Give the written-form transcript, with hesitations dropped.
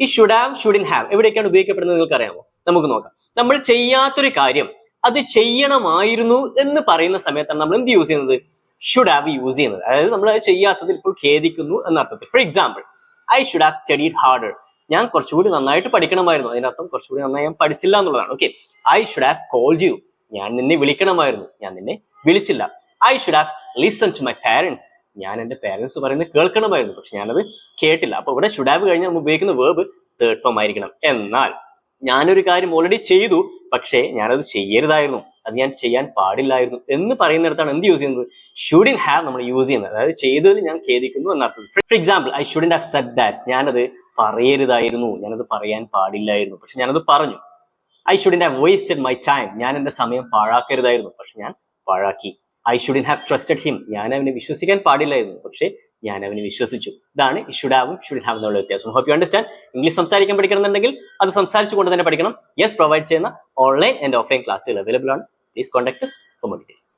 ഈ should have shouldn't have എവിടെയൊക്കെയാണ് ഉപയോഗിക്കപ്പെടുന്നത് നിങ്ങൾക്ക് അറിയാമോ? നമുക്ക് നോക്കാം. നമ്മൾ ചെയ്യാത്തൊരു കാര്യം അത് ചെയ്യണമായിരുന്നു എന്ന് പറയുന്ന സമയത്താണ് നമ്മൾ എന്ത് യൂസ് ചെയ്യുന്നത്? ഷുഡ് ഹാവ് യൂസ് ചെയ്യുന്നത്. അതായത് നമ്മൾ അത് ചെയ്യാത്തതിൽ ഇപ്പോൾ ഖേദിക്കുന്നു എന്ന അർത്ഥത്തിൽ. For example, I should have studied harder. ഞാൻ കുറച്ചുകൂടി നന്നായിട്ട് പഠിക്കണമായിരുന്നു. അതിനർത്ഥം കുറച്ചുകൂടി നന്നായി ഞാൻ പഠിച്ചില്ല എന്നുള്ളതാണ്. Okay. I should have called you. ഞാൻ നിന്നെ വിളിക്കണമായിരുന്നു, ഞാൻ നിന്നെ വിളിച്ചില്ല. I should have listen to my parents. ഞാൻ എന്റെ പാരന്റ്സ് പറയുന്നത് കേൾക്കണമായിരുന്നു, പക്ഷെ ഞാനത് കേട്ടില്ല. അപ്പൊ ഇവിടെ ഷുഡ് ഹാവ് കഴിഞ്ഞാൽ നമ്മൾ ഉപയോഗിക്കുന്ന വേർബ് തേർഡ് ഫോം ആയിരിക്കണം. എന്നാൽ ഞാനൊരു കാര്യം ഓൾറെഡി ചെയ്തു, പക്ഷേ ഞാനത് ചെയ്യരുതായിരുന്നു, അത് ഞാൻ ചെയ്യാൻ പാടില്ലായിരുന്നു എന്ന് പറയുന്നിടത്താണ് എന്ത് യൂസ് ചെയ്യുന്നത്? ഷുഡിൻ ഹാവ് നമ്മൾ യൂസ് ചെയ്യുന്നത്. അതായത് ചെയ്തതിൽ ഞാൻ ഖേദിക്കുന്നു എന്നർത്ഥം. For example, I shouldn't have said that. ഞാനത് പറയരുതായിരുന്നു, ഞാനത് പറയാൻ പാടില്ലായിരുന്നു, പക്ഷെ ഞാനത് പറഞ്ഞു. I shouldn't have wasted my time. ഞാൻ എന്റെ സമയം പാഴാക്കരുതായിരുന്നു, പക്ഷെ ഞാൻ പാഴാക്കി. I shouldn't have trusted him. ഞാൻ അവനെ വിശ്വസിക്കാൻ പാടില്ലായിരുന്നു, പക്ഷെ ഞാൻ അവനെ വിശ്വസിച്ചു. ഇതാണ് ഈ ഷുഡ് ഹാവും ഷുഡിൻ ഹാവ് എന്നുള്ള വ്യത്യാസം. Hope you understand. ഇംഗ്ലീഷ് സംസാരിക്കാൻ പഠിക്കണമെന്നുണ്ടെങ്കിൽ അത് സംസാരിച്ചുകൊണ്ട് തന്നെ പഠിക്കണം. യെസ്, പ്രൊവൈഡ് ചെയ്യുന്ന ഓൺലൈൻ ആൻഡ് ഓഫ്ലൈൻ ക്ലാസ്സുകൾ അവൈലബിൾ ആണ്. Please contact us for more details.